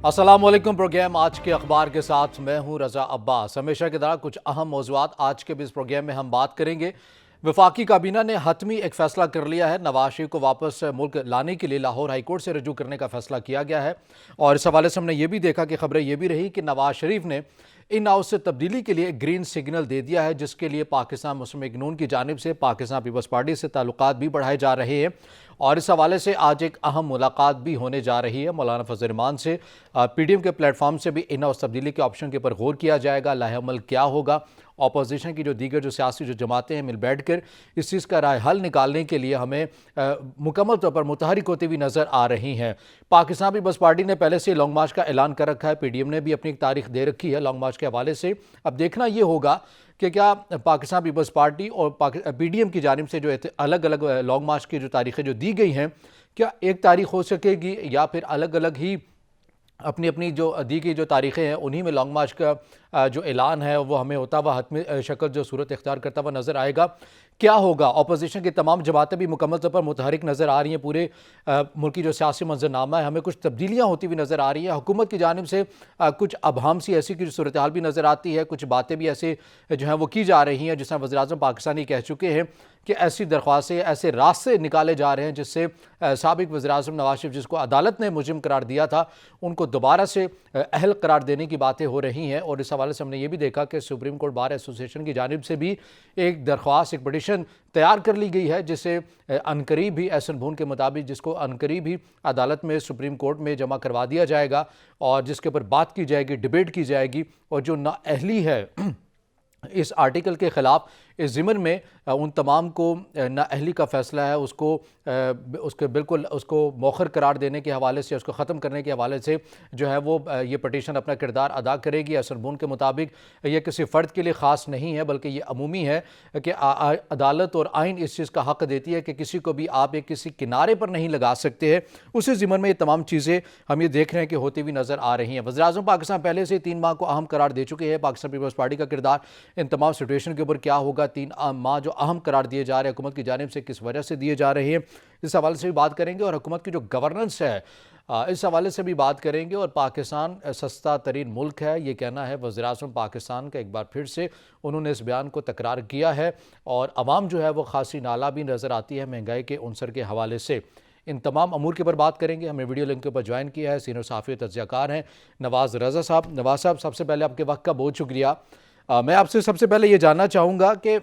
अस्सलाम वालेकुम। प्रोग्राम आज के अखबार के साथ मैं हूं रजा अब्बास। हमेशा की तरह कुछ अहम मौज़ूआत आज के भी इस प्रोग्राम में हम बात करेंगे। वफाकी काबीना ने हतमी एक फैसला कर लिया है। नवाज शरीफ को वापस मुल्क लाने के लिए लाहौर हाई कोर्ट से रजू करने का फैसला किया गया है। और इस हवाले से हमने ये भी देखा कि खबरें ये भी रही कि नवाज शरीफ ने इन हाउस से तब्दीली के लिए ग्रीन सिग्नल दे दिया है, जिसके लिए पाकिस्तान मुस्लिम लीग नून की जानिब से पाकिस्तान पीपल्स पार्टी से ताल्लुकात भी बढ़ाए जा रहे हैं। और इस हवाले से आज एक अहम मुलाकात भी होने जा रही है मौलाना फजल रहमान से। पीडीएम के प्लेटफॉर्म से भी इन हाउस तब्दीली के ऑप्शन के ऊपर गौर किया जाएगा। लाहेअमल क्या होगा, अपोजिशन की जो दीगर जो सियासी जो जमातें हैं मिल बैठ कर इस चीज़ का राय हल निकालने के लिए हमें मुकम्मल तौर पर मुतहरिक होती हुई नज़र आ रही हैं। पाकिस्तान पीपल्स पार्टी ने पहले से लॉन्ग मार्च का ऐलान कर रखा है। पीडीएम ने भी अपनी एक तारीख दे रखी है लॉन्ग मार्च के हवाले से। अब देखना ये होगा कि क्या पाकिस्तान पीपल्स पार्टी और पीडीएम की जानिब से जो अलग अलग लॉन्ग मार्च की जो तारीखें जो दी गई हैं, क्या एक तारीख हो सकेगी या फिर अलग अलग ही अपनी अपनी जो दी गई जो तारीखें हैं उन्हीं में लॉन्ग मार्च का जो ऐलान है वो हमें होता हुआ हतमी शक्ल जो सूरत इख्तियार करता हुआ नज़र आएगा। क्या होगा, अपोजिशन की तमाम जमातें भी मुकम्मल तौर पर मुतहरिक नज़र आ रही हैं। पूरे मुल्क की जो सियासी मंजरनामा है हमें कुछ तब्दीलियाँ होती हुई नज़र आ रही हैं। हुकूमत की जानिब से कुछ अबहम सी ऐसी की सूरत हाल भी नज़र आती है। कुछ बातें भी ऐसे जो हैं वो की जा रही हैं, जिस तरह वज़ीर-ए-आज़म पाकिस्तानी कह चुके हैं कि ऐसी दरख्वास्तें ऐसे रास्ते निकाले जा रहे हैं जिससे साबिक वज़ीर-ए-आज़म नवाज शरीफ, जिसको अदालत ने मुजरिम करार दिया था, उनको दोबारा से अहल करार देने की बातें हो रही हैं। और इस हवाले से हमने ये भी देखा कि सुप्रीम कोर्ट बार एसोसिएशन की जानिब से भी एक दरख्वास्त, एक पटिशन तैयार कर ली गई है, जिसे अनकरीब ही एहसन भून के मुताबिक जिसको अनकरीब ही अदालत में सुप्रीम कोर्ट में जमा करवा दिया जाएगा और जिसके ऊपर बात की जाएगी, डिबेट की जाएगी। और जो नाअहली है इस आर्टिकल के ख़िलाफ़ इस ज़िमन में उन तमाम को नाअहली का फ़ैसला है उसके बिल्कुल उसको मौखर करार देने के हवाले से, उसको ख़त्म करने के हवाले से जो है वो ये पटिशन अपना किरदार अदा करेगी। असरबून के मुताबिक ये किसी फ़र्द के लिए ख़ास नहीं है बल्कि ये अमूमी है कि अदालत और आइन इस चीज़ का हक़ देती है कि किसी को भी आप एक किसी किनारे पर नहीं लगा सकते हैं। उसी ज़िमन में ये तमाम चीज़ें हम ये देख रहे हैं कि होती हुई नज़र आ रही हैं। वज़ीर-ए-आज़म पाकिस्तान पहले से 3 माह को अहम करार दे चुके हैं। पाकिस्तान पीपल्स पार्टी का किरदार इन तमाम सिचुएशन के ऊपर क्या होगा, 3 माह जो अहम करार दिए जा रहे हैं हुकूमत की जानिब से किस वजह से दिए जा रहे हैं, इस हवाले से भी बात करेंगे। और हुकूमत की जो गवर्नेंस है इस हवाले से भी बात करेंगे। और पाकिस्तान सस्ता तरीन मुल्क है, ये कहना है वज़ीर-ए-आज़म पाकिस्तान का। एक बार फिर से उन्होंने इस बयान को तकरार किया है और अवाम जो है वो खासी नाला भी नज़र आती है महंगाई के उनसर के हवाले से। इन तमाम अमूर के ऊपर बात करेंगे। हमने वीडियो लिंक के ऊपर ज्वाइन किया है, सीनियर सहाफ़ी तज्ज़ियाकार हैं नवाज़ रज़ा साहब। नवाज़ साहब, सबसे पहले आपके वक्त का बहुत शुक्रिया। मैं आपसे सबसे पहले ये जानना चाहूँगा कि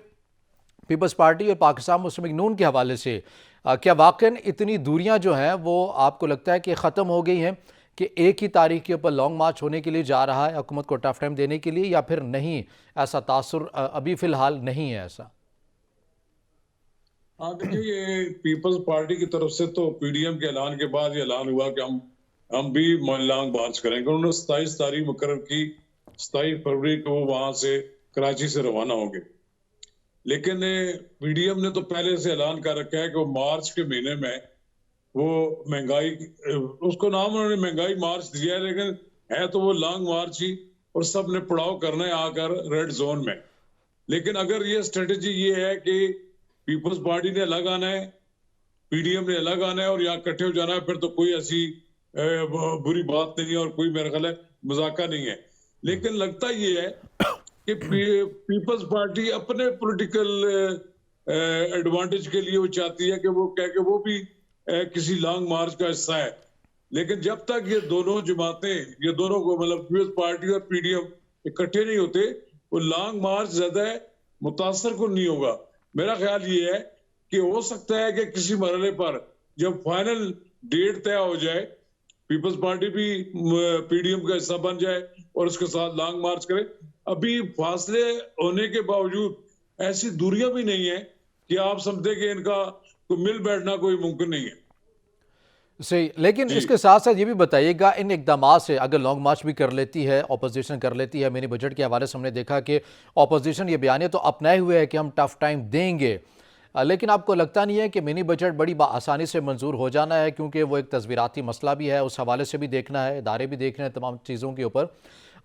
पीपल्स पार्टी और पाकिस्तान मुस्लिम लीग नून के हवाले से क्या वाकई इतनी दूरियां जो हैं वो आपको लगता है कि ख़त्म हो गई हैं कि एक ही तारीख के ऊपर लॉन्ग मार्च होने के लिए जा रहा है हुकूमत को टफ टाइम देने के लिए, या फिर नहीं, ऐसा तासुर अभी फ़िलहाल नहीं है ऐसा? हाँ, देखिए, ये पीपल्स पार्टी की तरफ से तो पीडीएम के ऐलान के बाद ये ऐलान हुआ कि हम भी लॉन्ग मार्च करेंगे। उन्होंने 27 तारीख मुकर्रर की, 27 फरवरी को वो वहां से कराची से रवाना होंगे। लेकिन पीडीएम ने तो पहले से ऐलान कर रखा है कि वो मार्च के महीने में वो महंगाई, उसको नाम उन्होंने महंगाई मार्च दिया है, लेकिन है तो वो लॉन्ग मार्च ही, और सब ने पड़ाव करना है आकर रेड जोन में। लेकिन अगर ये स्ट्रेटेजी ये है कि पीपल्स पार्टी ने अलग आना है, पीडीएम ने अलग आना है और यहाँ इकट्ठे हो जाना है, फिर तो कोई ऐसी बुरी बात नहीं है और कोई मेरा ख्याल है मजाका नहीं है। लेकिन लगता ये है कि पीपल्स पार्टी अपने पॉलिटिकल एडवांटेज के लिए वो चाहती है कि वो कह के वो भी किसी लॉन्ग मार्च का हिस्सा है। लेकिन जब तक ये दोनों जमातें, ये दोनों को मतलब पीपल्स पार्टी और पीडीएम इकट्ठे नहीं होते, वो लॉन्ग मार्च ज्यादा मुतासर को नहीं होगा। मेरा ख्याल ये है कि हो सकता है कि किसी मरहले पर जब फाइनल डेट तय हो जाए, पीपल्स पार्टी भी पीडीएम का हिस्सा बन जाए और उसके साथ लॉन्ग मार्च करे। अभी फासले होने के बावजूद ऐसी दूरियां भी नहीं है कि आप समझते कि इनका तो मिल बैठना कोई मुमकिन नहीं है। सही, लेकिन इसके साथ साथ ये भी बताइएगा, इन इकदाम से अगर लॉन्ग मार्च भी कर लेती है, अपोजिशन कर लेती है, मिनी बजट के हवाले से हमने देखा कि अपोजिशन ये बयानिया तो अपनाए हुए है कि हम टफ टाइम देंगे, लेकिन आपको लगता नहीं है कि मिनी बजट बड़ी आसानी से मंजूर हो जाना है, क्योंकि वो एक तस्वीराती मसला भी है, उस हवाले से भी देखना है, इदारे भी देखना है तमाम चीज़ों के ऊपर।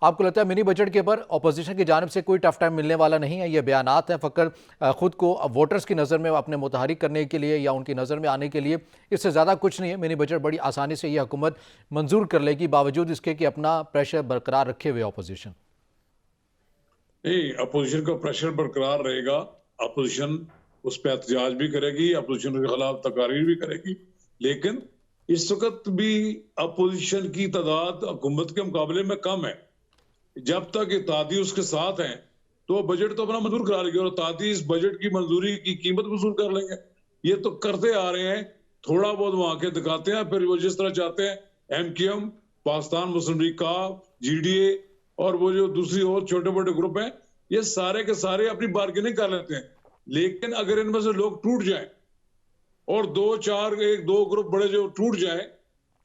आपको लगता है मिनी बजट के ऊपर अपोजिशन की जानिब से कोई टफ टाइम मिलने वाला नहीं है? ये बयानात हैं फ़कत खुद को वोटर्स की नज़र में अपने मुतहरिक करने के लिए या उनकी नज़र में आने के लिए, इससे ज़्यादा कुछ नहीं है। मिनी बजट बड़ी आसानी से ये हुकूमत मंजूर कर लेगी, बावजूद इसके कि अपना प्रेशर बरकरार रखे हुए अपोजिशन। नहीं, अपोजिशन का प्रेशर बरकरार रहेगा। अपोजिशन उस पर एहतजाज भी करेगी, अपोजिशन के खिलाफ तकारीर भी करेगी, लेकिन इस वक्त भी अपोजिशन की तादाद हुकूमत के मुकाबले में कम है। जब तक इत्तेहादी उसके साथ हैं तो बजट तो अपना मंजूर करा लेंगे और इत्तेहादी इस बजट की मंजूरी की कीमत वसूल कर लेंगे। ये तो करते आ रहे हैं, थोड़ा बहुत वहां के दिखाते हैं, फिर वो जिस तरह चाहते हैं MQM, पाकिस्तान मुस्लिम लीग का, GDA और वो जो दूसरी और छोटे मोटे ग्रुप हैं, ये सारे के सारे अपनी बार्गेनिंग कर लेते हैं। लेकिन अगर इनमें से लोग टूट जाएं और एक दो ग्रुप बड़े जो टूट जाएं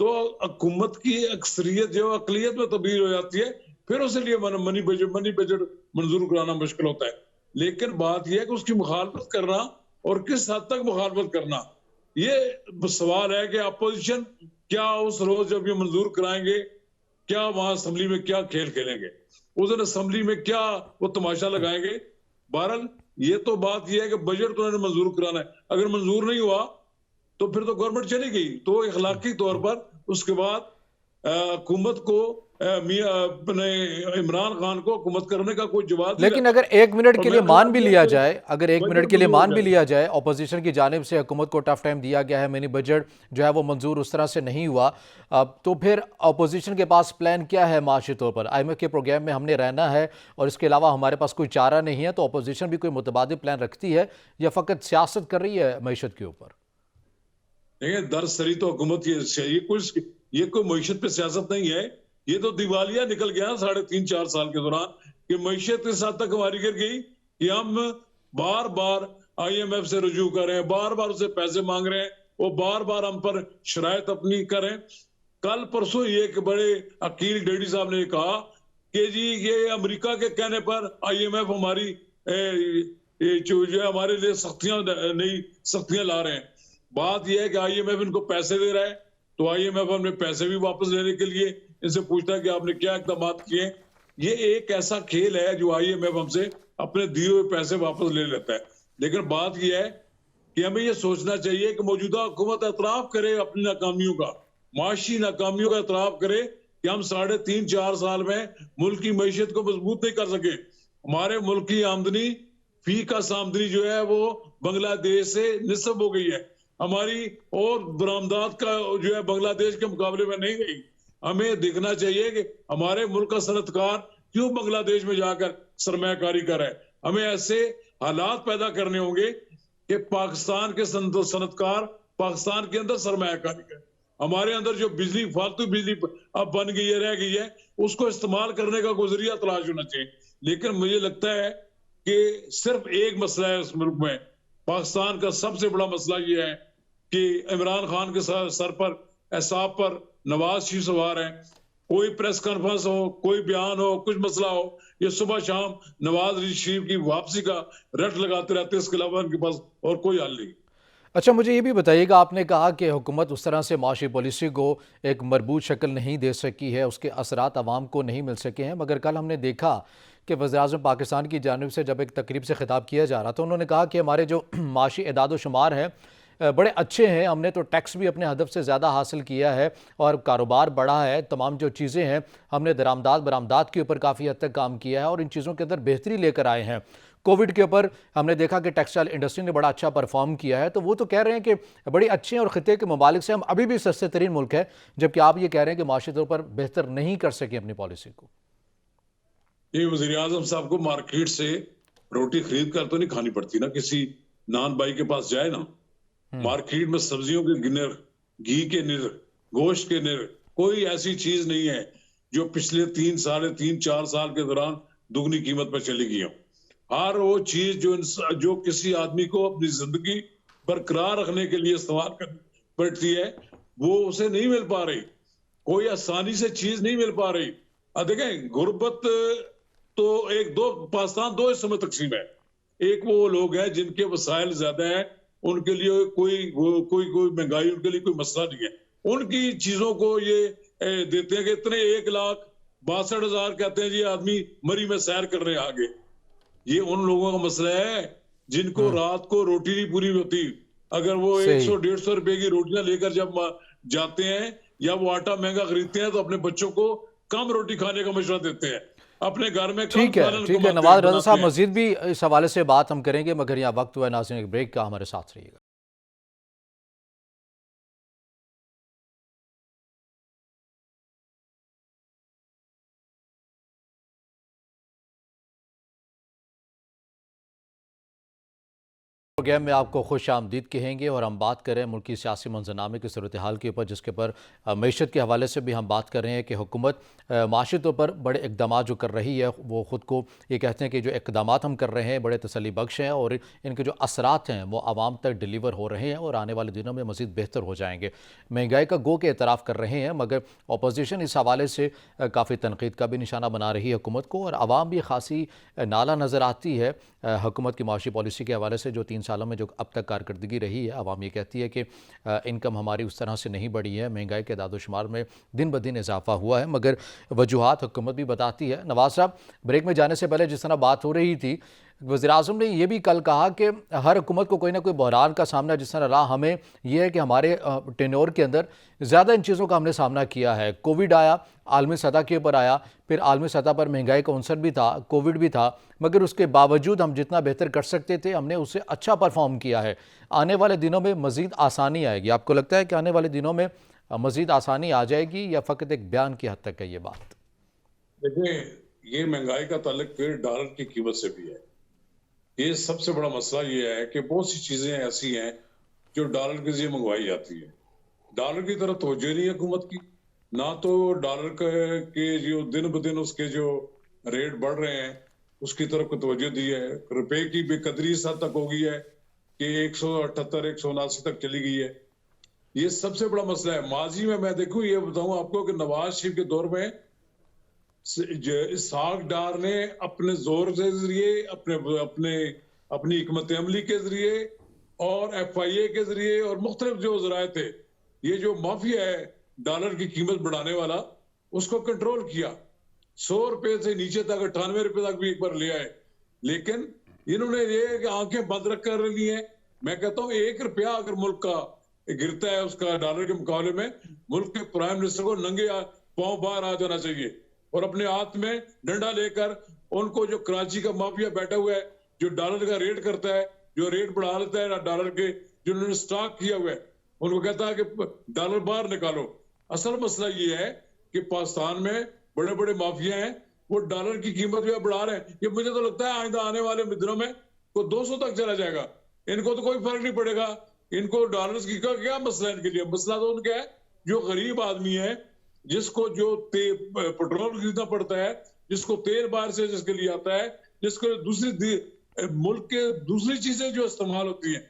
तो हुकूमत की अक्सरियत जो अकलियत में तब्दील हो जाती है, फिर उसके लिए मनी बजट मंजूर कराना मुश्किल होता है। लेकिन बात यह है कि उसकी मुखालफत करना और किस हद तक मुखालफत करना, ये सवाल है कि अपोजिशन क्या उस रोज जब ये मंजूर कराएंगे, क्या वहां असेंबली में क्या खेल खेलेंगे, उस दिन असेंबली में क्या वो तमाशा लगाएंगे। बहरहाल ये तो बात यह है कि बजट तो उन्होंने मंजूर कराना है, अगर मंजूर नहीं हुआ तो फिर तो गवर्नमेंट चली गई, तो इखलाकी तौर पर उसके बाद हुकूमत को अपने इमरान खान को हुकूमत करने का कोई जवाब नहीं लेकिन रहता। अगर एक मिनट और के लिए मेरा मान ख्याल भी ये है लिया कि जाए, अगर एक बजट मिनट के लिए मंजूर हो मान भी जाए। लिया जाए अपोजिशन की जानिब से हुकूमत को टफ टाइम दिया गया है, मिनी बजट जो है वो मंजूर उस तरह से नहीं हुआ, तो फिर अपोजिशन के पास प्लान क्या है माशी तौर पर? IMF के प्रोग्राम में हमने रहना है और इसके अलावा हमारे पास कोई चारा नहीं है, तो अपोजिशन भी कोई मुतबादिल प्लान रखती है या फ़कत सियासत कर रही है मईशत के ऊपर? देखिए, दरअसली तो हुकूमत ये कोई मईशत पे सियासत नहीं है। ये तो दिवालिया निकल गया 3.5-4 साल के दौरान कि मईशत इस हद तक हमारी गिर गई कि हम बार बार IMF से रुजू कर रहे हैं, बार बार उससे पैसे मांग रहे हैं, वो बार बार हम पर शरायत अपनी करें। कल परसों ही एक बड़े अकील डेडी साहब ने कहा कि जी ये अमेरिका के कहने पर IMF हमारी जो है हमारे लिए सख्तियां ला रहे हैं। बात यह है कि IMF इनको पैसे दे रहा है, तो IMF हमने पैसे भी वापस लेने के लिए इनसे पूछता है कि आपने क्या इकदाम किए। ये एक ऐसा खेल है जो IMF हमसे अपने दिए हुए पैसे वापस ले लेता है। लेकिन बात यह है कि हमें यह सोचना चाहिए कि मौजूदा हुकूमत एतराफ करे अपनी नाकामियों का, माशी नाकामियों का एतराफ करे कि हम 3.5-4 साल में मुल्क की मईशत को मजबूत नहीं कर सके। हमारे मुल्क की आमदनी फी का आमदनी जो है वो बांग्लादेश से निस्ब हो गई है, हमारी और बरामदात का जो है बांग्लादेश के मुकाबले में नहीं गई। हमें देखना चाहिए कि हमारे मुल्क का सनतकार क्यों बांग्लादेश में जाकर सरमायाकारी कर रहा है। हमें ऐसे हालात पैदा करने होंगे कि पाकिस्तान के सनतकार पाकिस्तान के अंदर सरमायाकारी करें। हमारे अंदर जो बिजली, फालतू बिजली अब बन गई है, रह गई है, उसको इस्तेमाल करने का कोई जरिया तलाश होना चाहिए। लेकिन मुझे लगता है कि सिर्फ एक मसला है इस मुल्क में, पाकिस्तान का सबसे बड़ा मसला यह है कि इमरान खान के सर पर, एहसाब पर नवाज शरीफ सवार है। कोई प्रेस कॉन्फ्रेंस हो, कोई बयान हो, कुछ मसला हो, ये सुबह शाम नवाज शरीफ की वापसी का रट लगाते रहते हैं, इसके अलावा उनके पास और कोई हल नहीं। अच्छा, मुझे ये भी बताइएगा, आपने कहा कि हुकूमत उस तरह से माशी पॉलिसी को एक मरबूत शक्ल नहीं दे सकी है, उसके असरात आवाम को नहीं मिल सके हैं, मगर कल हमने देखा कि वज़ीर-ए-आज़म पाकिस्तान की जानिब से जब एक तकरीब से खिताब किया जा रहा था, उन्होंने कहा कि हमारे जो माशी एदाद व शुमार हैं बड़े अच्छे हैं, हमने तो टैक्स भी अपने हदफ से ज़्यादा हासिल किया है और कारोबार बढ़ा है, तमाम जो चीज़ें हैं हमने बरामदात के ऊपर काफ़ी हद तक काम किया है और इन चीज़ों के अंदर बेहतरी लेकर आए हैं। कोविड के ऊपर हमने देखा कि टेक्सटाइल इंडस्ट्री ने बड़ा अच्छा परफॉर्म किया है, तो वो तो कह रहे हैं कि बड़ी अच्छे हैं और ख़िते के मुमालिक से हम अभी भी सस्ते तरीन मुल्क है, जबकि आप ये कह रहे हैं कि माशी तौर पर बेहतर नहीं कर सके अपनी पॉलिसी को। ये वज़ीर-ए-आज़म साहब को मार्केट से रोटी खरीद कर तो नहीं खानी पड़ती ना, किसी नान भाई के पास जाए ना, मार्केट में सब्जियों के निर, घी के निर, गोश्त के निर, कोई ऐसी चीज नहीं है जो पिछले 3-4 साल के दौरान दुगनी कीमत पर चली गई हो। हर वो चीज जो किसी आदमी को अपनी जिंदगी बरकरार रखने के लिए इस्तेमाल करनी पड़ती है, वो उसे नहीं मिल पा रही, कोई आसानी से चीज नहीं मिल पा रही। देखें, गुर्बत तो पाकिस्तान दो हिस्सों में तकसीम है। एक वो लोग हैं जिनके वसाइल ज्यादा है, उनके लिए कोई महंगाई उनके लिए कोई मसला नहीं है, उनकी चीजों को ये देते हैं कि इतने 1 लाख 62,000 कहते हैं जी आदमी मरी में सैर करने आ गए। ये उन लोगों का मसला है जिनको रात को रोटी नहीं पूरी होती। अगर वो सही। 100-150 रुपए की रोटियां लेकर जब जाते हैं या वो आटा महंगा खरीदते हैं तो अपने बच्चों को कम रोटी खाने का मशवरा देते हैं, अपने घर में कम सालन ठीक है नवाज रजा साहब, मजीद भी इस हवाले से बात हम करेंगे, मगर यहाँ वक्त हुआ है नाज़रीन एक ब्रेक का, हमारे साथ रहिएगा। प्रोग्राम में आपको खुश आमदीद कहेंगे और हम बात करें मुल्की सियासी मंजरनामे की सूरत हाल के ऊपर, जिसके ऊपर मईशत के हवाले से भी हम बात कर रहे हैं कि हुकूमत माशी तौर पर बड़े इकदाम जो कर रही है, वो ख़ुद को ये कहते हैं कि जो इकदाम हम कर रहे हैं बड़े तसल्ली बख्श हैं और इनके जो असरात हैं वो आवाम तक डिलीवर हो रहे हैं और आने वाले दिनों में मज़ीद बेहतर हो जाएंगे। महंगाई का गो के एतराफ़ कर रहे हैं, मगर अपोजिशन इस हवाले से काफ़ी तनकीद का भी निशाना बना रही है हुकूमत को, और आवाम भी खासी नाला नज़र आती है हुकूमत की माशी पॉलिसी के हवाले से। जो 3 सालों में जो अब तक कारकर्दगी रही है, आवाम ये कहती है कि इनकम हमारी उस तरह से नहीं बढ़ी है, महंगाई के दादोशुमार में दिन ब दिन इजाफा हुआ है, मगर वजूहात हुकूमत भी बताती है। नवाज साहब, ब्रेक में जाने से पहले जिस तरह बात हो रही थी, वज़ीर-ए-आज़म ने यह भी कल कहा कि हर हुकूमत को कोई ना कोई बहरान का सामना जिस तरह रहा, हमें यह है कि हमारे टेन्योर के अंदर ज़्यादा इन चीज़ों का हमने सामना किया है। कोविड आया, आलमी सतह के ऊपर आया, फिर आलमी सतह पर महंगाई का अंसर भी था, कोविड भी था, मगर उसके बावजूद हम जितना बेहतर कर सकते थे हमने उससे अच्छा परफॉर्म किया है। आने वाले दिनों में मज़ीद आसानी आएगी। आपको लगता है कि आने वाले दिनों में मज़ीद आसानी आ जाएगी या फ़कत एक बयान की हद तक है ये बात? देखिए, ये महंगाई का ताल्लुक फिर डॉलर की कीमत से भी है। ये सबसे बड़ा मसला ये है कि बहुत सी चीजें ऐसी हैं जो डॉलर के जरिए मंगवाई जाती है। डॉलर की तरफ तवज्जो नहीं है हुकूमत की, ना तो डॉलर के जो दिन ब दिन उसके जो रेट बढ़ रहे हैं उसकी तरफ को तवज्जो दी है। रुपए की बेकदरी इस हद तक हो गई है कि 178-179 तक चली गई है। ये सबसे बड़ा मसला है। माजी में मैं देखूं, ये बताऊं आपको कि नवाज शरीफ के दौर में इसहाक डार ने अपने जोर के जरिए, अपनी हिकमत अमली के जरिए और FIA के जरिए और मुख्तलिफ जो जराए थे, ये जो माफिया है डॉलर की कीमत बढ़ाने वाला, उसको कंट्रोल किया। 100 रुपए से नीचे तक 98 रुपए तक भी एक बार ले आए। लेकिन इन्होंने ये कि आंखें बंद रख कर ली है। मैं कहता हूं 1 रुपया अगर मुल्क का गिरता है उसका डॉलर के मुकाबले में, मुल्क के प्राइम मिनिस्टर को नंगे पांव बाहर आ जाना चाहिए और अपने हाथ में डंडा लेकर उनको, जो कराची का माफिया बैठा हुआ है, जो डॉलर का रेट करता है, जो रेट बढ़ा लेता है डॉलर के, जो उन्होंने स्टॉक किया हुआ है, उनको कहता है कि डॉलर बाहर निकालो। असल मसला ये है कि पाकिस्तान में बड़े बड़े माफिया हैं, वो डॉलर की कीमत भी बढ़ा रहे हैं। ये मुझे तो लगता है आइंदा आने वाले दिनों में वो 200 तक चला जाएगा। इनको तो कोई फर्क नहीं पड़ेगा। इनको डॉलर की क्या मसला है इनके लिए? मसला तो उनका है जो गरीब आदमी है, जिसको जो पेट्रोल खरीदना पड़ता है, जिसको तेल बाहर से जिसके लिए आता है, जिसको दूसरी मुल्क के दूसरी चीजें जो इस्तेमाल होती हैं,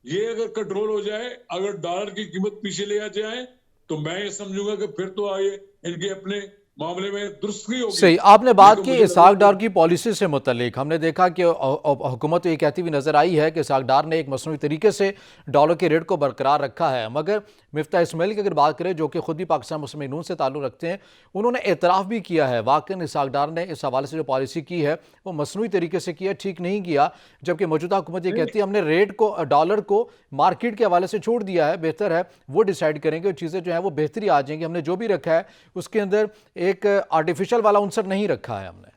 ये अगर कंट्रोल हो जाए, अगर डॉलर की कीमत पीछे ले आ जाए, तो मैं ये समझूंगा कि फिर तो आए इनके अपने मामले में दुरुस्ती होगी। सही आपने बात की इसहाक डार की पॉलिसी से मुतल्लिक। हमने देखा कि हुकूमत तो ये कहती हुई नजर आई है कि इसहाक डार ने एक मसनूई तरीके से डॉलर के रेट को बरकरार रखा है, मगर मिफ्ता इस्माइल की अगर बात करें, जो कि खुद भी पाकिस्तान मुस्लिम लीग नून से ताल्लुक़ रखते हैं, उन्होंने एतराफ़ भी किया है वाकई इसहाक डार ने इस हवाले से जो पॉलिसी की है वो मसनूई तरीके से किया, ठीक नहीं किया। जबकि मौजूदा हुकूमत ये कहती है हमने रेट को, डॉलर को मार्केट के हवाले से छोड़ दिया है, बेहतर है वो डिसाइड करेंगे और चीज़ें जो हैं वो बेहतरी आ जाएंगी। हमने जो भी रखा है उसके अंदर एक आर्टिफिशियल वाला अंसर नहीं रखा है हमने।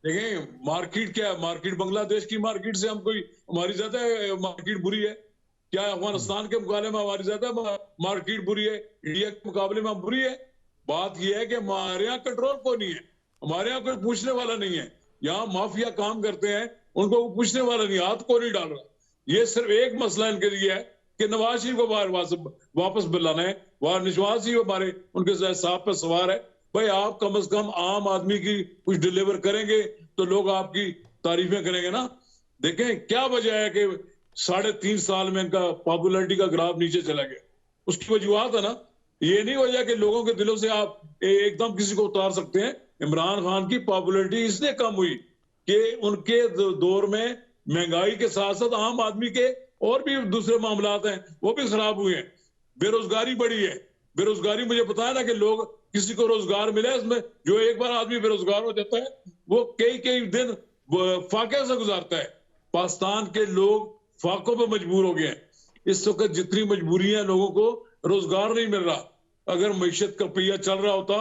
देखिए, मार्केट क्या है? मार्केट बांग्लादेश की मार्केट से हम कोई, हमारी ज्यादा मार्केट बुरी है क्या? अफगानिस्तान के मुकाबले में हमारी ज्यादा मार्केट बुरी है? इंडिया के मुकाबले में हम बुरी है? बात यह है कि हमारे यहाँ कंट्रोल को नहीं है, हमारे यहाँ कोई पूछने वाला नहीं है। यहाँ माफिया काम करते हैं, उनको पूछने वाला नहीं, हाथ को नहीं डाल रहा। ये सिर्फ एक मसला इनके लिए है कि नवाज शरीफ को बाहर वापस बुलाना है। नवाज शरीफ हमारे उनके साथ पे सवार है। भाई, आप कम से कम आम आदमी की कुछ डिलीवर करेंगे तो लोग आपकी तारीफें करेंगे ना। देखें क्या वजह है कि 3.5 साल में इनका पॉपुलैरिटी का ग्राफ नीचे चला गया। उसकी वजूहत है ना, ये नहीं वजह कि लोगों के दिलों से आप एकदम किसी को उतार सकते हैं। इमरान खान की पॉपुलैरिटी इसलिए कम हुई कि उनके दौर में महंगाई के साथ साथ आम आदमी के और भी दूसरे मामलात हैं वो भी खराब हुए हैं, बेरोजगारी बढ़ी है, बेरोजगारी मुझे पता है ना कि लोग किसी को रोजगार मिले इसमें, जो एक बार आदमी बेरोजगार हो जाता है वो कई कई दिन फाके से गुजारता है। पाकिस्तान के लोग फाकों पर मजबूर हो गए हैं। इस वक्त जितनी मजबूरियां लोगों को रोजगार नहीं मिल रहा। अगर मैशत का पहिया चल रहा होता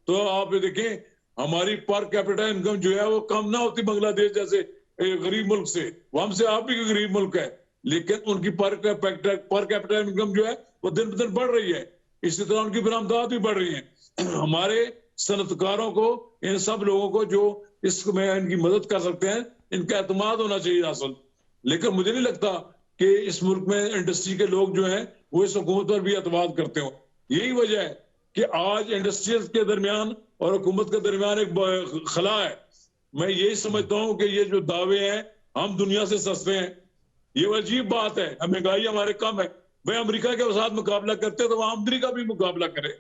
तो आप ये देखें हमारी पर कैपिटा इनकम जो है वो कम ना होती बांग्लादेश जैसे गरीब मुल्क से। वो हमसे आप भी गरीब मुल्क है, लेकिन उनकी पर कैपिटा इनकम जो है वो दिन ब दिन बढ़ रही है। इसी तरह उनकी बरामदात भी बढ़ रही है। हमारे सनतकारों को, इन सब लोगों को जो इसमें इनकी मदद कर सकते हैं, इनका एतमाद होना चाहिए असल। लेकिन मुझे नहीं लगता कि इस मुल्क में इंडस्ट्री के लोग जो हैं वो इस हुकूमत पर भी एतमाद करते हो। यही वजह है कि आज इंडस्ट्रियल के दरमियान और हुकूमत के दरमियान एक खला है। मैं यही समझता हूं कि ये जो दावे हैं हम दुनिया से सस्ते हैं, ये अजीब बात है। महंगाई हमारे कम है, भाई अमेरिका के साथ मुकाबला करते तो वहां अमेरिका भी मुकाबला करे।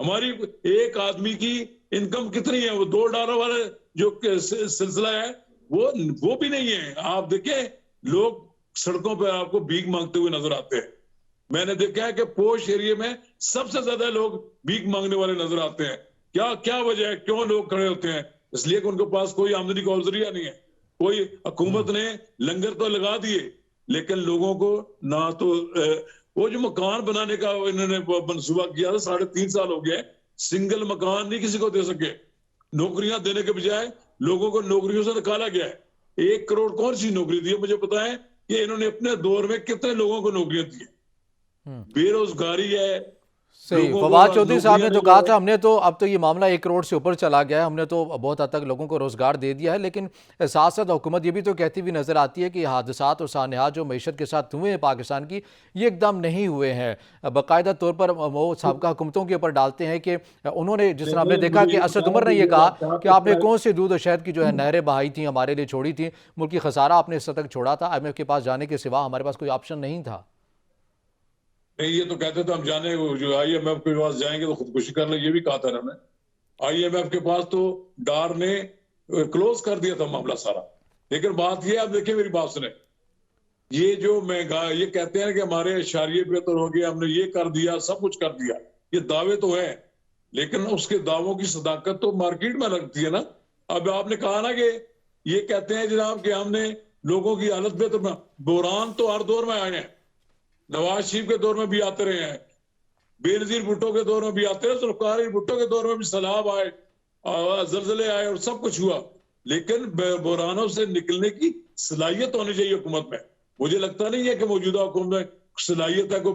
हमारी एक आदमी की इनकम कितनी है? वो $2 वाला जो सिलसिला है वो भी नहीं है। आप देखें लोग सड़कों पर आपको भीख मांगते हुए नजर आते हैं। मैंने देखा है कि पोश एरिया में सबसे ज्यादा लोग भीख मांगने वाले नजर आते हैं। क्या क्या वजह है, क्यों लोग खड़े होते हैं? इसलिए कि उनके पास कोई आमदनी का जरिया नहीं है। कोई हुकूमत ने लंगर तो लगा दिए, लेकिन लोगों को ना तो वो जो मकान बनाने का इन्होंने मंसूबा किया था 3.5 साल हो गया, सिंगल मकान नहीं किसी को दे सके। नौकरियां देने के बजाय लोगों को नौकरियों से निकाला गया है। 1 करोड़ कौन सी नौकरी दी है? मुझे पता है कि इन्होंने अपने दौर में कितने लोगों को नौकरियां दी है। बेरोजगारी है। सही। फवाद चौधरी साहब ने तो कहा था हमने तो अब तो ये मामला 1 करोड़ से ऊपर चला गया है, हमने तो बहुत हद तक लोगों को रोजगार दे दिया है। लेकिन साथ साथ हुकूमत ये भी तो कहती हुई नजर आती है कि हादसात और सानहात जो मईशत के साथ हुए हैं पाकिस्तान की, ये एकदम नहीं हुए हैं। बाकायदा तौर पर वो साबका हुकूमतों के ऊपर डालते हैं कि उन्होंने, जिस तरह आपने देखा कि असद उमर ने यह कहा कि आपने कौन से दूध और शहद की जो है नहरें बहाई थी, हमारे लिए छोड़ी थी, मुल्क की खसारा आपने इस तक छोड़ा था, IMF के पास जाने के सिवा हमारे पास कोई ऑप्शन नहीं था। नहीं, ये तो कहते थे हम जाने जो IMF के पास जाएंगे तो खुदकुशी कर ले, ये भी कहा था ना। IMF के पास तो डार ने क्लोज कर दिया था मामला सारा। लेकिन बात ये, आप देखिए मेरी बात सुने, ये जो महंगाई, ये कहते हैं कि हमारे इशारिये बेहतर हो गया, हमने ये कर दिया, सब कुछ कर दिया, ये दावे तो है, लेकिन उसके दावों की सदाकत तो मार्केट में लगती है ना। अब आपने कहा ना कि ये कहते हैं जनाब कि हमने लोगों की हालत बेहतर, बुहरान तो हर दौर में आए हैं। नवाज शरीफ के दौर में भी आते रहे हैं, बेनजीर भुट्टो के दौर में भी आते रहे, जुल्फिकार भुट्टो के दौर में भी सैलाब आए, जलजले आए और सब कुछ हुआ। लेकिन बुहरानों से निकलने की सलाहियत होनी चाहिए हुकूमत में। मुझे लगता नहीं है कि मौजूदा हुकूमत में सलाहियत है कोई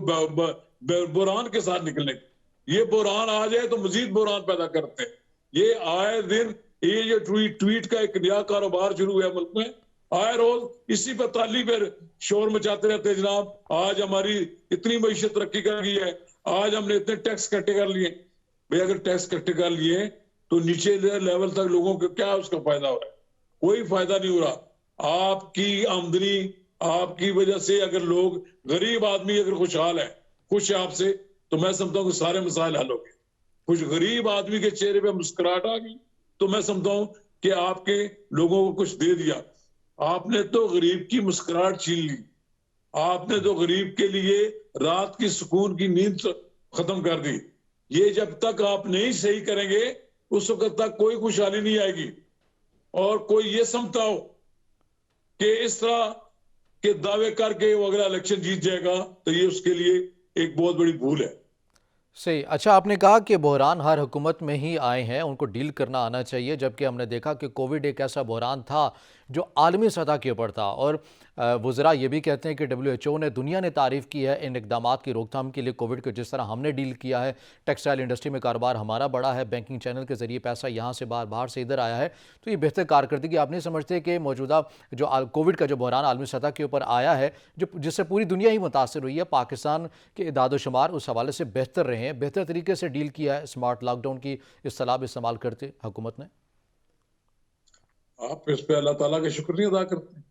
बुहरान के साथ निकलने की। ये बुहरान आ जाए तो मजीद बुहरान पैदा करते हैं। ये आए दिन ये जो ट्वीट का एक नया कारोबार शुरू हुआ मुल्क में, आए रोज इसी पर ताली पर शोर मचाते रहते हैं जनाब, आज हमारी इतनी मईशत तरक्की कर गई है, आज हमने इतने टैक्स इकट्ठे कर लिए। भाई अगर टैक्स इकट्ठे कर लिए तो नीचे लेवल तक लोगों को क्या उसका फायदा हो रहा है? कोई फायदा नहीं हो रहा। आपकी आमदनी, आपकी वजह से अगर लोग, गरीब आदमी अगर खुशहाल है, खुश है आपसे, तो मैं समझता हूँ कि सारे मसाइल हल हो गए। कुछ गरीब आदमी के चेहरे पे मुस्कुराहट आ गई तो मैं समझता हूँ कि आपके लोगों को कुछ दे दिया। आपने तो गरीब की मुस्कुराहट छीन ली, आपने तो गरीब के लिए रात की सुकून की नींद खत्म कर दी। ये जब तक आप नहीं सही करेंगे उस वक्त तक कोई खुशहाली नहीं आएगी। और कोई ये समझता हो कि इस तरह के दावे करके वो अगला इलेक्शन जीत जाएगा तो ये उसके लिए एक बहुत बड़ी भूल है। सही। अच्छा, आपने कहा कि बहरान हर हुकूमत में ही आए हैं, उनको डील करना आना चाहिए, जबकि हमने देखा कि कोविड एक ऐसा बहरान था जो आलमी सतह के ऊपर था। और वज़रा ये भी कहते हैं कि WHO ने, दुनिया ने तारीफ़ की है इन इक़दामात की रोकथाम के लिए, कोविड को जिस तरह हमने डील किया है। टेक्सटाइल इंडस्ट्री में कारोबार हमारा बड़ा है, बैंकिंग चैनल के ज़रिए पैसा यहाँ से बाहर से इधर आया है, तो ये बेहतर कारकर्दगी। आप नहीं समझते कि मौजूदा जो कोविड का जो बहरान आलमी सतह के ऊपर आया है, जो जिससे पूरी दुनिया ही मुतासर हुई है, पाकिस्तान के इदाद-ओ-शुमार उस हवाले से बेहतर रहे हैं, बेहतर तरीके से डील किया है स्मार्ट लॉकडाउन की इस्तेलाह इस्तेमाल करते हुकूमत ने? आप इस पे अल्लाह ताला का शुक्र नहीं अदा करते?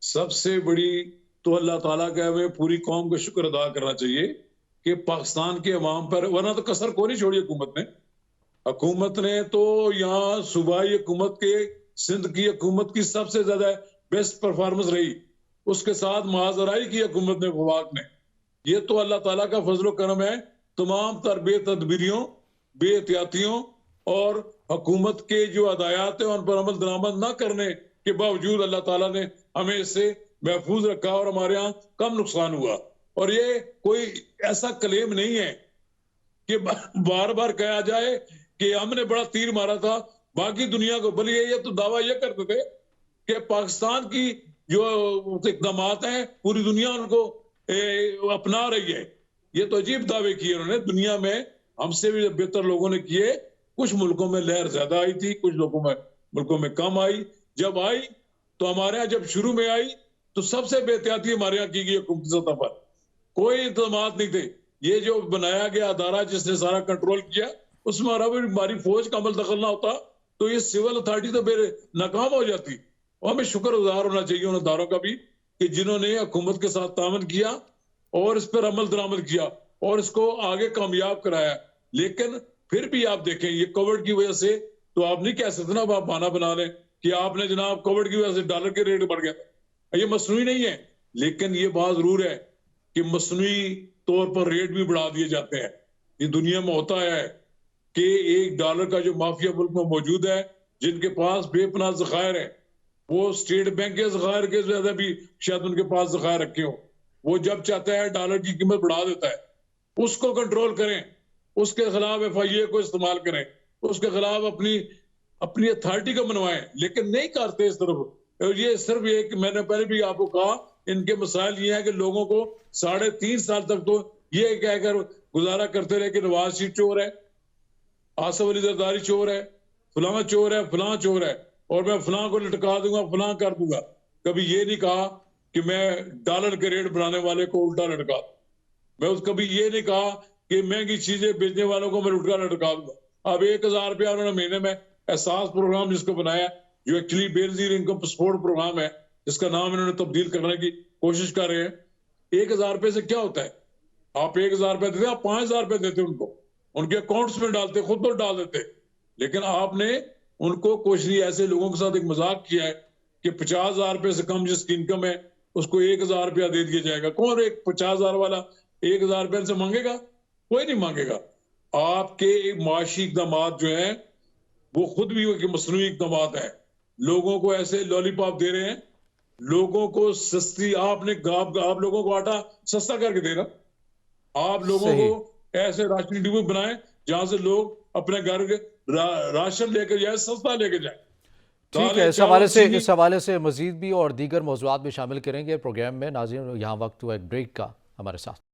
सबसे बड़ी तो अल्लाह ताला का हमें पूरी कौम का शुक्र अदा करना चाहिए कि पाकिस्तान के अवाम पर, वरना तो कसर को नहीं छोड़ी हुकूमत ने। हुकूमत ने तो यहाँ सूबाई हुकूमत के, सिंध की हुकूमत की सबसे ज्यादा बेस्ट परफॉर्मेंस रही, उसके साथ मुआजराई की हुकूमत ने, वफाक ने। ये तो अल्लाह ताला का फजलो करम है तमाम तर बेतदबीरियों, बेहतियातियों और हुकूमत के जो अदायात है उन पर अमल दरामद न करने के बावजूद अल्लाह ताला ने हमें इससे महफूज रखा और हमारे यहाँ कम नुकसान हुआ। और ये कोई ऐसा क्लेम नहीं है कि बार बार कहा जाए कि हमने बड़ा तीर मारा था बाकी दुनिया को, बल्कि ये तो दावा ये करते थे कि पाकिस्तान की जो इकदाम हैं पूरी दुनिया उनको अपना रही है। ये तो अजीब दावे किए उन्होंने। दुनिया में हमसे भी बेहतर लोगों ने किए। कुछ मुल्कों में लहर ज्यादा आई थी, कुछ मुल्कों में कम आई। जब आई तो हमारे यहाँ जब शुरू में आई तो सबसे बेहतियाती हमारे यहाँ की गई हुकूमती सतह पर, कोई इंतजाम नहीं थे। ये जो बनाया गया अदारा जिसने सारा कंट्रोल किया, उसमें हमारी फौज का अमल दखल ना होता तो ये सिविल अथॉरिटी तो नाकाम हो जाती। और हमें शुक्रगुजार होना चाहिए उन अदारों का भी कि जिन्होंने हुकूमत के साथ तामन किया और इस पर अमल दरामद किया और इसको आगे कामयाब कराया। लेकिन फिर भी आप देखें, ये कोविड की वजह से तो आप नहीं कह सकते ना, आप बहाना बना लें कि आपने जनाब कोविड की वजह से डॉलर के रेट बढ़ गया। ये मसनूई नहीं है, लेकिन ये बात जरूर है कि मसनूई तौर पर रेट भी बढ़ा दिए जाते हैं। ये दुनिया में होता है कि $1 का जो माफिया मुल्क में मौजूद है, जिनके पास बेपनाह ज़खायर है, वो स्टेट बैंक के ज़खायर के ज्यादा भी शायद उनके पास ज़खायर रखे हो, वो जब चाहता है डॉलर की कीमत बढ़ा देता है। उसको कंट्रोल करें, उसके खिलाफ FIA को इस्तेमाल करें, उसके खिलाफ अपनी अथॉरिटी को मनवाएं, लेकिन नहीं करते इस तरफ। और ये सिर्फ एक, मैंने पहले भी आपको कहा, इनके मसाइल ये है कि लोगों को 3.5 साल तक तो ये कहकर गुजारा करते रहे कि नवाज शरीफ चोर है, आसिफ अली जरदारी चोर है, फलां चोर है, फलां चोर है, और मैं फलां को लटका दूंगा, फलां कर दूंगा। कभी ये नहीं कहा कि मैं डॉलर के रेट बढ़ाने वाले को उल्टा लटका, मैं कभी ये नहीं कहा कि महंगी चीजें बेचने वालों को मैं उल्टा लटका दूंगा। अब 1000 रुपया उन्होंने महीने में एहसास प्रोग्राम जिसको बनाया, जो actually Benazir income support program है, जिसका नाम इन्होंने तब्दील करने की कोशिश कर रहे हैं। 1000 रुपए से क्या होता है? आप 1000 रुपए देते, आप 5000 रुपए देते उनको, उनके अकाउंट्स में डालते, खुद तो डाल देते। लेकिन आपने उनको कुछ नहीं, ऐसे लोगों के साथ एक मजाक किया है कि 50,000 रुपए से कम जिसकी इनकम है उसको 1000 रुपया दे दिया जाएगा। कौन एक 50,000 वाला 1000 रुपए से मांगेगा? कोई नहीं मांगेगा। आपके माशी इकदाम जो है वो खुद भी मसनूई इकदाम है। लोगों को ऐसे लॉलीपॉप दे रहे हैं, लोगों को सस्ती, आप लोगों को आटा सस्ता करके दे रहा, आप लोगों सही। को ऐसे राशन डिपो बनाए जहां से लोग अपने घर के राशन लेकर जाए, सस्ता लेके जाए। ठीक है, दालें, चावल, चीनी। इस हवाले से मजीद भी और दीगर मौज़ूआत भी शामिल करेंगे प्रोग्राम में। नाज़रीन, यहाँ वक्त हुआ एक ब्रेक का, हमारे साथ।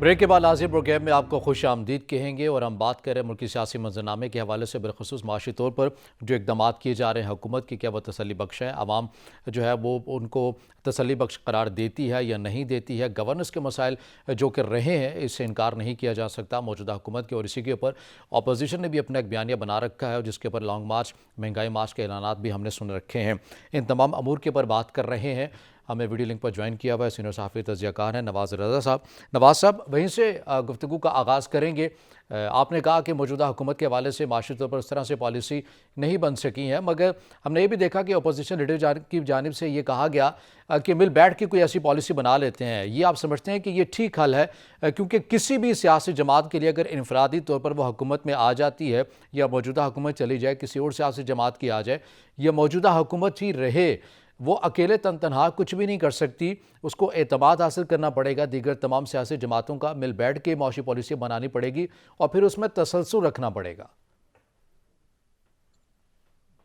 ब्रेक के बाद नाज़रीन प्रोग्राम में आपको खुश आमदीद कहेंगे और हम बात करें मुल्की सियासी मंजरनामे के हवाले से, बिलखसूस माशी तौर पर जो इकदाम किए जा रहे हैं हुकूमत की, क्या वह तसल्ली बख्श हैं? आवाम जो है वो उनको तसल्ली बख्श करार देती है या नहीं देती है? गवर्नेंस के मसाइल जो कर रहे हैं, इससे इनकार नहीं किया जा सकता मौजूदा हुकूमत के, और इसी के ऊपर अपोजिशन ने भी अपना एक बयानिया बना रखा है, जिसके ऊपर लॉन्ग मार्च, महंगाई मार्च के ऐलानात भी हमने सुन रखे हैं। इन तमाम अमूर के ऊपर बात कर रहे हैं। हमें वीडियो लिंक पर ज्वाइन किया हुआ है सीनियर सहाफ़ी तज़कियाकार हैं नवाज़ रज़ा साहब। नवाज़ साहब, वहीं से गुफ्तगू का आगाज़ करेंगे। आपने कहा कि मौजूदा हुकूमत के हवाले से माशी तौर पर इस तरह से पॉलिसी नहीं बन सकी है, मगर हमने ये भी देखा कि अपोजिशन लीडर की जानिब से ये कहा गया कि मिल बैठ के कोई ऐसी पॉलिसी बना लेते हैं। ये आप समझते हैं कि ये ठीक हल है? क्योंकि किसी भी सियासी जमात के लिए अगर इनफरादी तौर पर वह हुकूमत में आ जाती है या मौजूदा हुकूमत चली जाए, किसी और सियासी जमात की आ जाए, या मौजूदा हुकूमत ही रहे, वो अकेले तनहा कुछ भी नहीं कर सकती। उसको एतमाद हासिल करना पड़ेगा, दीगर तमाम सियासी जमातों का मिल बैठ के मौशी पॉलिसी बनानी पड़ेगी और फिर उसमें तसलसल रखना पड़ेगा।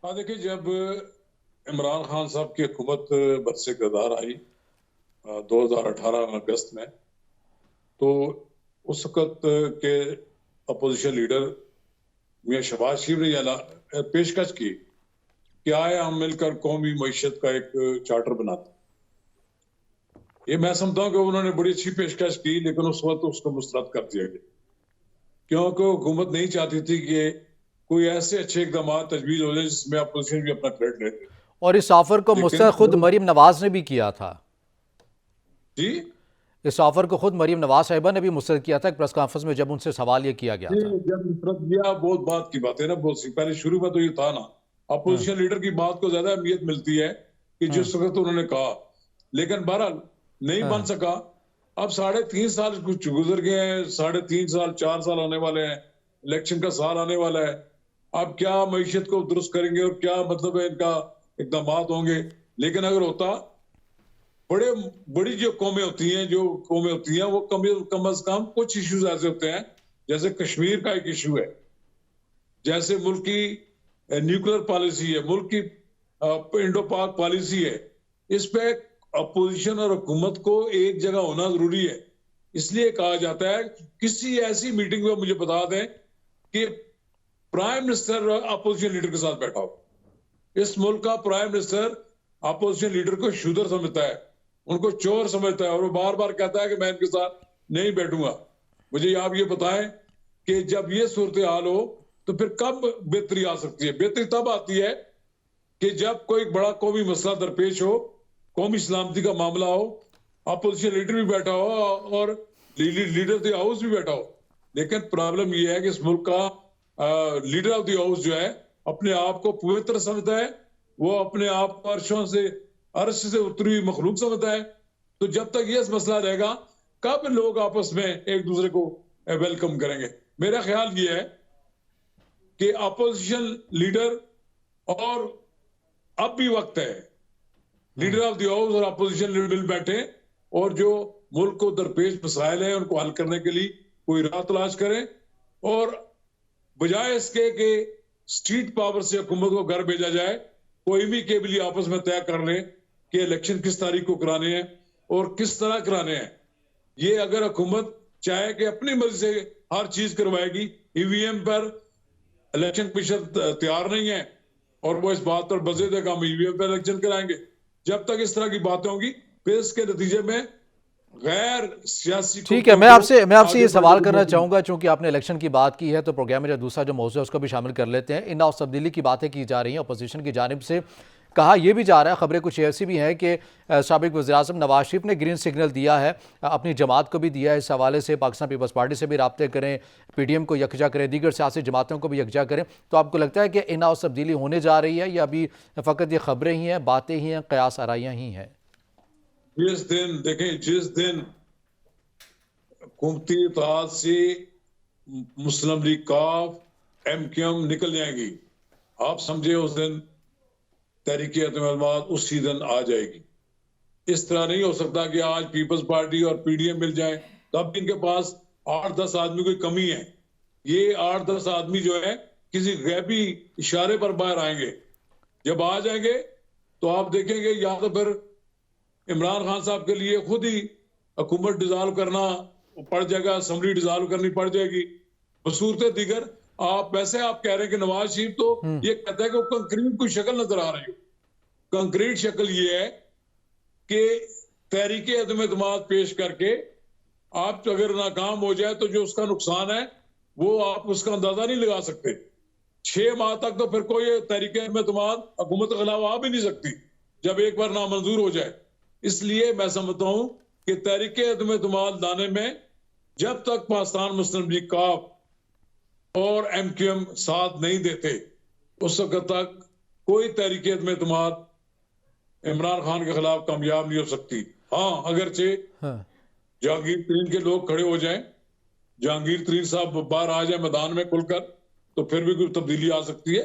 देखिए, जब इमरान खान साहब की हुकूमत बरसे किरदार आई 2018 अगस्त में, तो उस वक्त के अपोजिशन लीडर मियां शहबाज शरीफ ने यह पेशकश की कि आए हम मिलकर कौमी मईशत का एक चार्टर बनाते। ये मैं समझता हूं कि उन्होंने बड़ी अच्छी पेशकश की, लेकिन उस वक्त उसको मुस्तरद कर दिया गया, क्योंकि हुकूमत नहीं चाहती थी कि कोई ऐसे अच्छे इकदाम तजवीज हो जाए जिसमें अपोजिशन भी अपना क्रेडिट लेते। और इस ऑफर को मुस्तरद खुद मरीम नवाज ने भी किया था। जी, इस ऑफर को खुद मरीम नवाज साहिबा ने भी मुस्तरद किया था एक प्रेस कॉन्फ्रेंस में जब उनसे सवाल ये किया गया था। जब नफरत किया, बहुत बात की बात है ना, बहुत सी पहले शुरू में तो ये था ना, अपोजिशन लीडर की बात को ज्यादा अहमियत मिलती है कि जिस वक्त उन्होंने कहा, लेकिन बहरहाल नहीं बन सका। अब 3.5 साल कुछ गुजर गए हैं, 3.5 साल 4 साल आने वाले हैं, इलेक्शन का साल आने वाला है। अब क्या मईशत को दुरुस्त करेंगे और क्या मतलब है इनका इकदाम होंगे। लेकिन अगर होता, बड़ी जो कौमें होती हैं वो कम अज कम कुछ इश्यूज ऐसे होते हैं, जैसे कश्मीर का एक इशू है, जैसे मुल्क की न्यूक्लियर पॉलिसी है, मुल्क की इंडो पाक पॉलिसी है, इस पे अपोजिशन और हुकूमत को एक जगह होना जरूरी है। इसलिए कहा जाता है किसी ऐसी मीटिंग में मुझे बता दें कि प्राइम मिनिस्टर अपोजिशन लीडर के साथ बैठा हो। इस मुल्क का प्राइम मिनिस्टर अपोजिशन लीडर को शूदर समझता है, उनको चोर समझता है, और वो बार बार कहता है कि मैं इनके साथ नहीं बैठूंगा। मुझे आप ये बताएं कि जब ये सूरत हाल हो तो फिर कब बेहतरी आ सकती है? बेहतरी तब आती है कि जब कोई बड़ा कौमी मसला दरपेश हो, कौमी सलामती का मामला हो, अपोजिशन लीडर भी बैठा हो और लीडर ऑफ द हाउस भी बैठा हो। लेकिन प्रॉब्लम यह है कि इस मुल्क का लीडर ऑफ द हाउस जो है अपने आप को पवित्र समझता है, वो अपने आप को अर्श से उतरी हुई मखलूक समझता है। तो जब तक ये मसला रहेगा, कब लोग आपस में एक दूसरे को वेलकम करेंगे? मेरा ख्याल ये है कि अपोजिशन लीडर, और अब भी वक्त है, लीडर ऑफ द हाउस और अपोजिशन लीडर मिल बैठे और जो मुल्क को दरपेश मसाइल हैं उनको हल करने के लिए कोई राह तलाश करें, और बजाय इसके कि स्ट्रीट पावर से हुकूमत को घर भेजा जाए, कोई भी केबली आपस में तय कर ले कि इलेक्शन किस तारीख को कराने हैं और किस तरह कराने हैं। ये अगर हुकूमत चाहे कि अपनी मर्जी से हर चीज करवाएगी, ईवीएम पर इलेक्शन कमीशन तैयार नहीं है और वो इस बात पर बजे देगा हम ईवीएम पर इलेक्शन कराएंगे। जब तक इस तरह की बातें होंगी, फिर इसके नतीजे में गैर सियासी। ठीक है, मैं आपसे ये सवाल करना चाहूंगा, चूंकि आपने इलेक्शन की बात की है तो प्रोग्राम में जो दूसरा जो मौजूद है उसको भी शामिल कर लेते हैं। इन और तब्दीली की बातें की जा रही हैं अपोजिशन की जानिब से, कहा यह भी जा रहा है, खबरें कुछ ऐसी भी हैं कि साबिक वज़ीर-ए-आज़म नवाज शरीफ ने ग्रीन सिग्नल दिया है, अपनी जमात को भी दिया है, इस हवाले से पाकिस्तान पीपल्स पार्टी से भी राब्ते करें, पीडीएम को यकजा करें, दीगर सियासी जमातों को भी यकजा करें। तो आपको लगता है कि इन और तब्दीली होने जा रही है या अभी फ़कत ये खबरें ही हैं, बातें ही हैं, कयास आराइयाँ ही हैं? जिस दिन हुकूमती इत्तेहाद से मुस्लिम लीग काफ MQM निकल जाएंगी, आप समझे उस दिन तहरीक एतमाद उसी दिन आ जाएगी। इस तरह नहीं हो सकता कि आज पीपल्स पार्टी और पीडीएम मिल जाए, तब इनके पास 8-10 आदमी की कमी है। ये 8-10 आदमी जो है किसी गैबी इशारे पर बाहर आएंगे। जब आ जाएंगे तो आप देखेंगे या तो फिर इमरान खान साहब के लिए खुद ही हुकूमत डिसॉल्व करना पड़ जाएगा, असेंबली डिसॉल्व करनी पड़ जाएगी, बसूरत दीगर। आप वैसे आप कह रहे हैं कि नवाज शरीफ तो ये कहता है कि कंक्रीट कोई शक्ल नजर आ रही हो। कंक्रीट शक्ल ये है कि तहरीक एतमाद पेश करके आप अगर नाकाम हो जाए तो जो उसका नुकसान है वो आप उसका अंदाजा नहीं लगा सकते। 6 माह तक तो फिर कोई तहरीक एतमाद हुकूमत के खिलाफ आ भी नहीं सकती जब एक बार नामंजूर हो जाए। इसलिए मैं समझता हूं कि तहरीक एतमाद लाने में जब तक पाकिस्तान मुस्लिम लीग काफ और MQM साथ नहीं देते, उस वक्त तक कोई तहरीक एतमाद इमरान खान के खिलाफ कामयाब नहीं हो सकती। हाँ, अगरचे जहांगीर तरीन के लोग खड़े हो जाएं, जहांगीर तरीन साहब बाहर आ जाए मैदान में खुलकर, तो फिर भी कोई तब्दीली आ सकती है।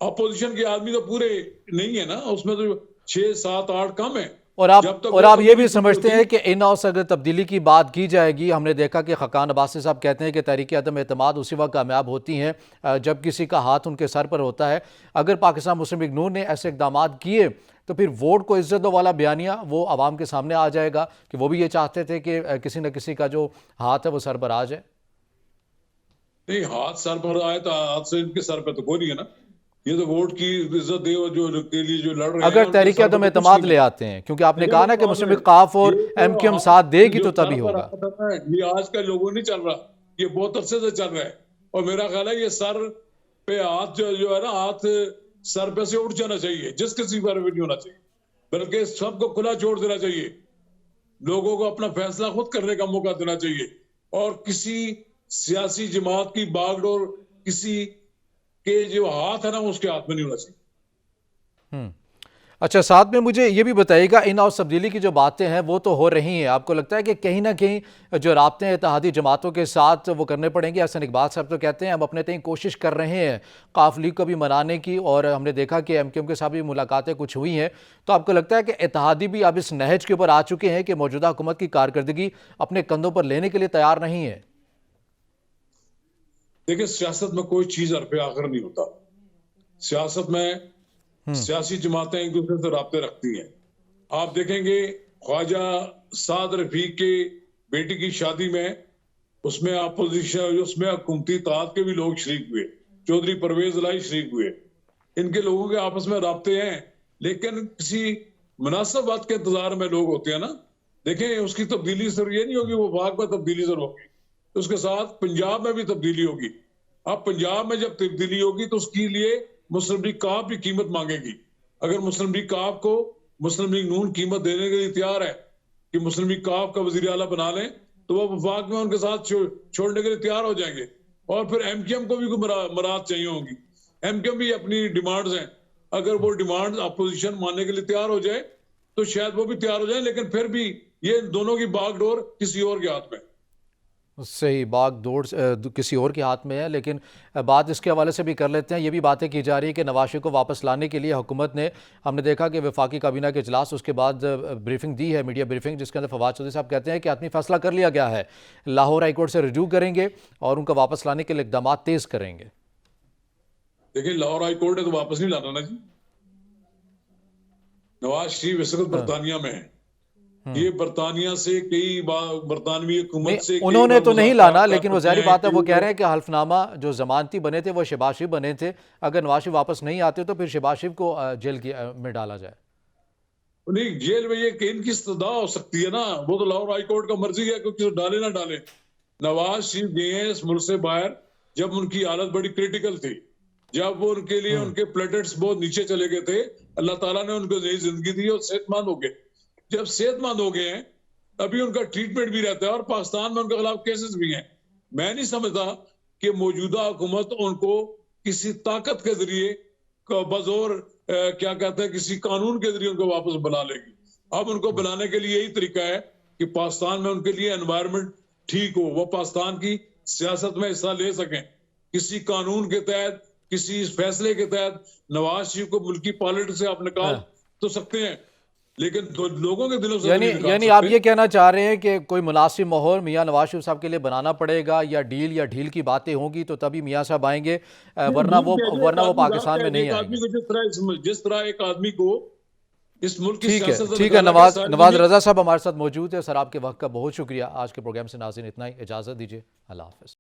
अपोजिशन के आदमी तो पूरे नहीं है ना, उसमें तो 6, 7, 8 कम है। और आप ये भी समझते हैं कि इन और अगर तब्दीली की बात की जाएगी, हमने देखा कि खकान अब्बासी साहब कहते हैं कि तहरीक अदम एतमाद उसी वक्त कामयाब होती हैं जब किसी का हाथ उनके सर पर होता है। अगर पाकिस्तान मुस्लिम लीग नून ने ऐसे इकदाम किए तो फिर वोट को इज्जत वाला बयानिया वो आवाम के सामने आ जाएगा कि वो भी ये चाहते थे कि किसी न किसी का जो हाथ है वो सर पर आ जाए। नहीं, हाथ सर पर आए तो हाथ से इनके सर पर तो कोई नहीं है ना। ये तो वोट की इज्जत दे जो के लिए जो लड़ रहे हैं, अगर तहरीक अदम एतमाद ले आते हैं, क्योंकि आपने कहा ना कि मुस्लिम लीग काफ और MQM साथ देगी तो तभी होगा। ये आज का लोगों नहीं चल रहा, ये बहुत अरसे से चल रहा है। और मेरा ख्याल है ये सर पे हाथ जो है ना, हाथ सर पे से उठ जाना चाहिए, जिस किसी पर भी नहीं होना चाहिए, बल्कि सबको खुला छोड़ देना चाहिए। लोगों को अपना फैसला खुद करने का मौका देना चाहिए और किसी सियासी जमात की बागडोर किसी के जो हाथ है ना उसके हाथ में नहीं होना चाहिए। अच्छा, साथ में मुझे ये भी बताइएगा, इन और तब्दीली की जो बातें हैं वो तो हो रही हैं, आपको लगता है कि कहीं ना कहीं जो राब्ते हैं इत्तेहादी जमातों के साथ वो करने पड़ेंगे? हसन इकबाल साहब तो कहते हैं हम अपने तय कोशिश कर रहे हैं काफ लीग को भी मनाने की, और हमने देखा कि MQM के साथ भी मुलाकातें कुछ हुई हैं। तो आपको लगता है कि इत्तेहादी भी अब इस नहज के ऊपर आ चुके हैं कि मौजूदा हुकूमत की कारकर्दगी अपने कंधों पर लेने के लिए तैयार नहीं है? देखिए, सियासत में कोई चीज हर पे आखिर नहीं होता। सियासत में सियासी जमातें एक दूसरे से राब्ते रखती हैं। आप देखेंगे ख्वाजा साद रफीक के बेटी की शादी में उसमें अपोजिशन उसमें हुकूमती इत्तेहाद के भी लोग शरीक हुए, चौधरी परवेज लाई शरीक हुए। इनके लोगों के आपस में राब्ते हैं, लेकिन किसी मुनासिब बात के इंतजार में लोग होते हैं ना। देखें, उसकी तब्दीली सिर्फ ये नहीं होगी वो वफाक में तब्दीली जरूर होगी, उसके साथ पंजाब में भी तब्दीली होगी। अब पंजाब में जब तब्दीली होगी तो उसके लिए मुस्लिम लीग काफ भी कीमत मांगेगी। अगर मुस्लिम लीग काफ को मुस्लिम लीग नून कीमत देने के लिए तैयार है कि मुस्लिम लीग काफ का वजीर आला बना लें, तो वो वफाक में उनके साथ छोड़ने के लिए तैयार हो जाएंगे। और फिर MQM को भी मराद चाहिए होंगी। MQM भी अपनी डिमांड्स हैं, अगर वो डिमांड्स अपोजिशन मानने के लिए तैयार हो जाए तो शायद वो भी तैयार हो जाए, लेकिन फिर भी ये दोनों की बागडोर किसी और के हाथ में। सही, बागडोर किसी और के हाथ में है। लेकिन बात इसके हवाले से भी कर लेते हैं। ये भी बातें की जा रही है कि नवाज शरीफ को वापस लाने के लिए हुकूमत ने, हमने देखा कि वफाकी काबीना के इजलास उसके बाद ब्रीफिंग दी है, मीडिया ब्रीफिंग, जिसके अंदर फवाद चौधरी साहब कहते हैं कि आत्मी फैसला कर लिया गया है, लाहौर हाईकोर्ट से रिजू करेंगे और उनका वापस लाने के लिए इकदाम तेज करेंगे। देखिए, लाहौर हाईकोर्ट ने तो वापस नहीं लाना ना जी। नवाज शरीफ इस वक्त बरतानिया में है। ये बरतानिया से कई बार बरतानवी हुकूमत से उन्होंने तो नहीं लाना, लेकिन वो मुज़ाकरात ज़ाहिर बात है, वो कि कह रहे हैं कि हल्फनामा जो जमानती बने थे वो शहबाज शरीफ बने थे, अगर नवाज शरीफ वापस नहीं आते तो फिर शहबाज शरीफ को जेल में डाला जाए। नहीं, जेल में ये कि इनकी इस्तदा हो सकती है ना, वो तो लाहौर हाईकोर्ट का मर्जी है क्योंकि डाले ना डाले। नवाज शरीफ गए हैं इस मुल्क से बाहर जब उनकी हालत बड़ी क्रिटिकल थी, जब वो उनके लिए उनके प्लेटेट्स बहुत नीचे चले गए थे। अल्लाह ताला ने उनको नई जिंदगी दी और सेहतमंद हो गए। जब सेहतमंद हो गए हैं, अभी उनका ट्रीटमेंट भी रहता है और पाकिस्तान में उनके खिलाफ केसेस भी हैं। मैं नहीं समझता कि मौजूदा हुकूमत उनको किसी ताकत के जरिए बजोर क्या कहते हैं किसी कानून के जरिए उनको वापस बुला लेगी। अब उनको बुलाने के लिए यही तरीका है कि पाकिस्तान में उनके लिए एनवायरनमेंट ठीक हो, वो पाकिस्तान की सियासत में हिस्सा ले सकें। किसी कानून के तहत, किसी फैसले के तहत नवाज शरीफ को मुल्की पॉलिटिक्स से आप निकाल तो सकते हैं, लेकिन लोगों के दिलों से यानी आप ये कहना चाह रहे हैं कि कोई मुनासिब माहौल मियां नवाज शरीफ साहब के लिए बनाना पड़ेगा, या डील या ढील की बातें होंगी तो तभी मियां साहब आएंगे, वरना वो पाकिस्तान में नहीं आएंगे। जिस तरह एक आदमी को इस मुल्क की ठीक है, सियासत ठीक है। नवाज रजा साहब हमारे साथ मौजूद है। सर, आपके वक्त का बहुत शुक्रिया। आज के प्रोग्राम से नाज़रीन इतना ही, इजाज़त दीजिए, अल्लाह हाफ़िज़।